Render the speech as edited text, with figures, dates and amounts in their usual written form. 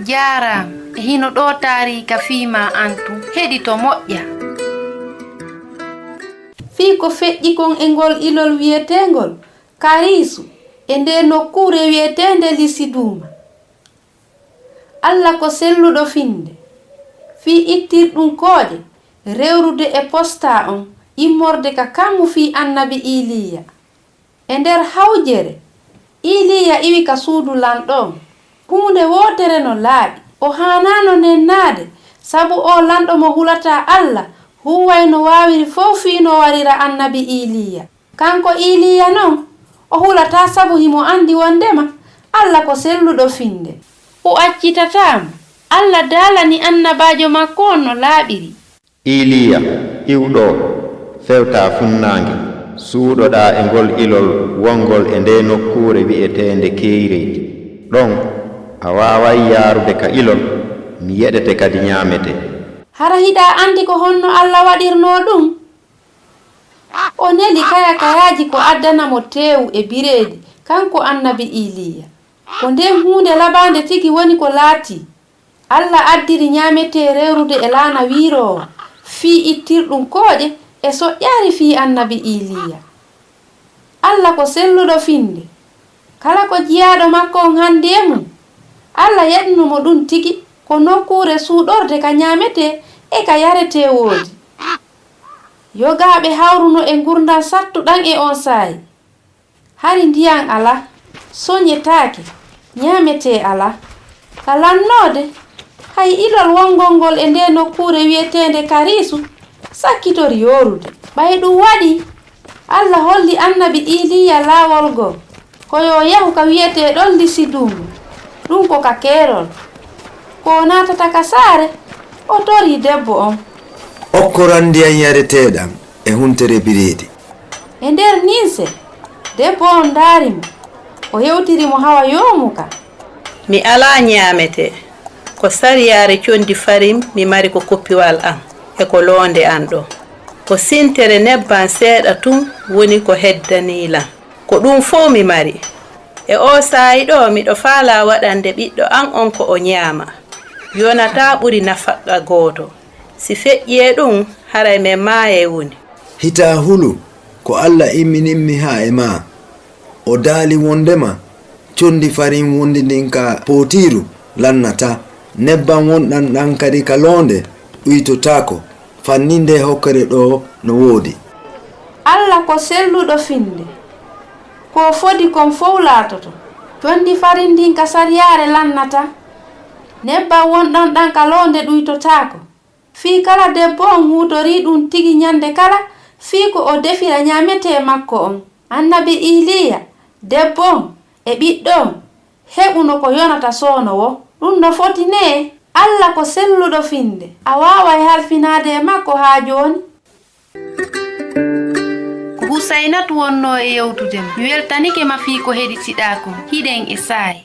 Jaram hino ɗo tarika fiima antu heɗito moƴƴa. Fii ko feƴƴi kon e ngol ilol wi'etengol Karisu e nde nokkure wi'etende Lisiduma. Allah ko selluɗo finde. Fii ittirɗun kooƴe rewrude e posta on immorde ka kammu fii annabi Iliya. E nder hawjere Iliya iwi ka suudu lanɗon. Hunde wotere no laaɓi o hanano nennade sabu o lanɗo mo hulata Allah huway no wawiri fof fii no warira annabi Iliya. Kanko Iliya non o hulata sabu himo andi wondema Allah ko selluɗo finde. O accitatamo Allah dalani annabajo makko on no laaɓiri. Iliya iwɗo fewta funnange suuɗoɗa e ngol ilol wongol e nde nokkure wi'etende Keyreji ɗon a wawai yarude ka ilol mi yeɗete kadi ñamete. Hara hiɗa andi ko honno Allah waɗirno ɗum? O neli kayaji ko addanamo tewu e bireedi kanko annabi Iliya. Ko nden hunde labande tigi woni ko laati. Allah addiri ñamete rewrude e laana wiirowo fii ittirɗun kooƴe e soƴƴaari fii annabi Iliya. Allah ko selluɗo finde. Kala ko jiyaɗo makko on hande mum Allah yaɗnumo ɗum tigi ko nokkure suuɗorde ka ñamete e ka yarete woodi. Yogaɓe hawruno e gurdam sattuɗan e on saayi. Hari ndiyam ala, soñetaake, ñamete ala. Ka lannode hay ilol wongol ngol e nde nokkure wi'etende Karisu sakkitori yorude. Ɓay ɗum waɗi Allah holli annabi Iliya laawol go ko yo yahu ka wi'ete ɗon Lisiduma. Ɗum ko ka keerol. Ko natata ka saare o tori debbo on. Okkoran ndiyam yareteɗam e huntere bireedi. E nder ninse debbo on daarimo o yewtirimo hawa yomuka. Mi ala ñamete ko sariyare condi farim mi mari ko koppiwal am e ko londe an ɗo. Ko sintere nebban seeɗa tun woni ko heddanilam. Ko ɗum fo mi mari. E o saayi ɗo miɗo faala waɗande ɓiɗɗo an on ko o ñaama. Yonata ɓuri nafaqa gooto. Si feƴƴie ɗum haray men maaye woni. Hita hulu ko Allah immininmi ha e ma. O daali wondema condi farin wondi ndin ka potiru lannata. Nebban wonɗan ɗan kadi ka londe ɗuytotako. Fanninde hokkere ɗo no woodi. Allah ko selluɗo finde. Ko fodi kon fof laatoto. Condi farin ndin ka sariyare lannata. Nebban wonɗan ɗan ka londe ɗuytotako. Fii kala debbo on hutori ɗum tigi nyande kala fii ko o defira ñamete makko on. Annabi Iliya debbo on e ɓiɗɗo on heɓuno ko yonata soonowo. Ɗum no foti ne Allah ko selluɗo finde. A wawai halfinade e makko ha joni. Ko Husainatu wonno e yewtude mi weltanike ma fii ko heɗitiɗa kon hiɗen e saayi.